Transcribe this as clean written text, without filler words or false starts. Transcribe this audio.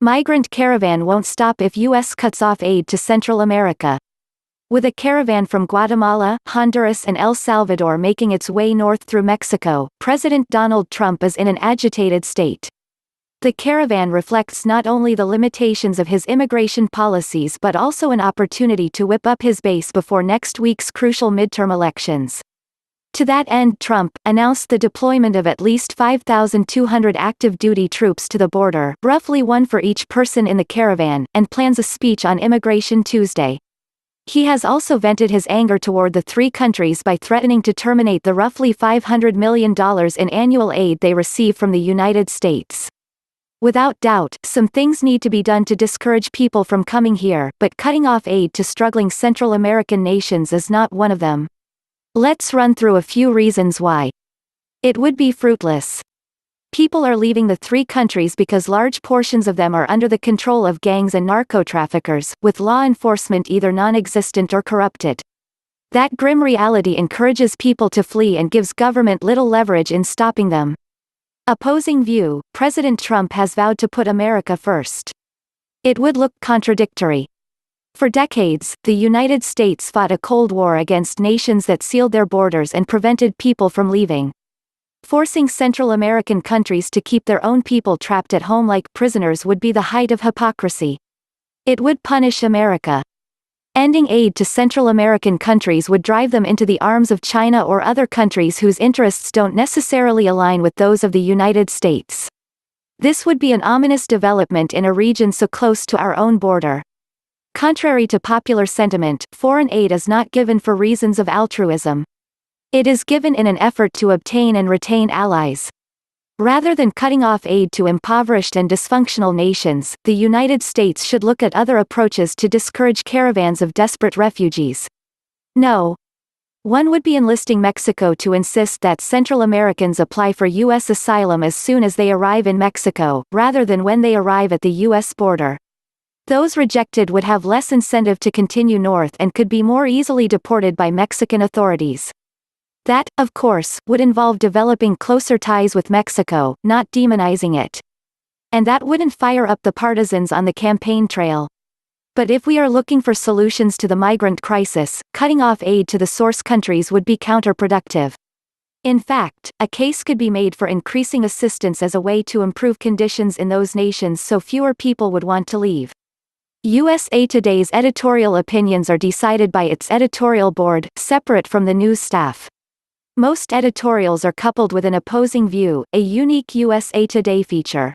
Migrant caravan won't stop if U.S. cuts off aid to Central America. With a caravan from Guatemala, Honduras and El Salvador making its way north through Mexico, President Donald Trump is in an agitated state. The caravan reflects not only the limitations of his immigration policies but also an opportunity to whip up his base before next week's crucial midterm elections. To that end, Trump announced the deployment of at least 5,200 active duty troops to the border, roughly one for each person in the caravan, and plans a speech on immigration Tuesday. He has also vented his anger toward the three countries by threatening to terminate the roughly $500 million in annual aid they receive from the United States. Without doubt, some things need to be done to discourage people from coming here, but cutting off aid to struggling Central American nations is not one of them. Let's run through a few reasons why. It would be fruitless. People are leaving the three countries because large portions of them are under the control of gangs and narco-traffickers, with law enforcement either non-existent or corrupted. That grim reality encourages people to flee and gives government little leverage in stopping them. Opposing view, President Trump has vowed to put America first. It would look contradictory. For decades, the United States fought a Cold War against nations that sealed their borders and prevented people from leaving. Forcing Central American countries to keep their own people trapped at home like prisoners would be the height of hypocrisy. It would punish America. Ending aid to Central American countries would drive them into the arms of China or other countries whose interests don't necessarily align with those of the United States. This would be an ominous development in a region so close to our own border. Contrary to popular sentiment, foreign aid is not given for reasons of altruism. It is given in an effort to obtain and retain allies. Rather than cutting off aid to impoverished and dysfunctional nations, the United States should look at other approaches to discourage caravans of desperate refugees. No. One would be enlisting Mexico to insist that Central Americans apply for U.S. asylum as soon as they arrive in Mexico, rather than when they arrive at the U.S. border. Those rejected would have less incentive to continue north and could be more easily deported by Mexican authorities. That, of course, would involve developing closer ties with Mexico, not demonizing it. And that wouldn't fire up the partisans on the campaign trail. But if we are looking for solutions to the migrant crisis, cutting off aid to the source countries would be counterproductive. In fact, a case could be made for increasing assistance as a way to improve conditions in those nations so fewer people would want to leave. USA Today's editorial opinions are decided by its editorial board, separate from the news staff. Most editorials are coupled with an opposing view, a unique USA Today feature.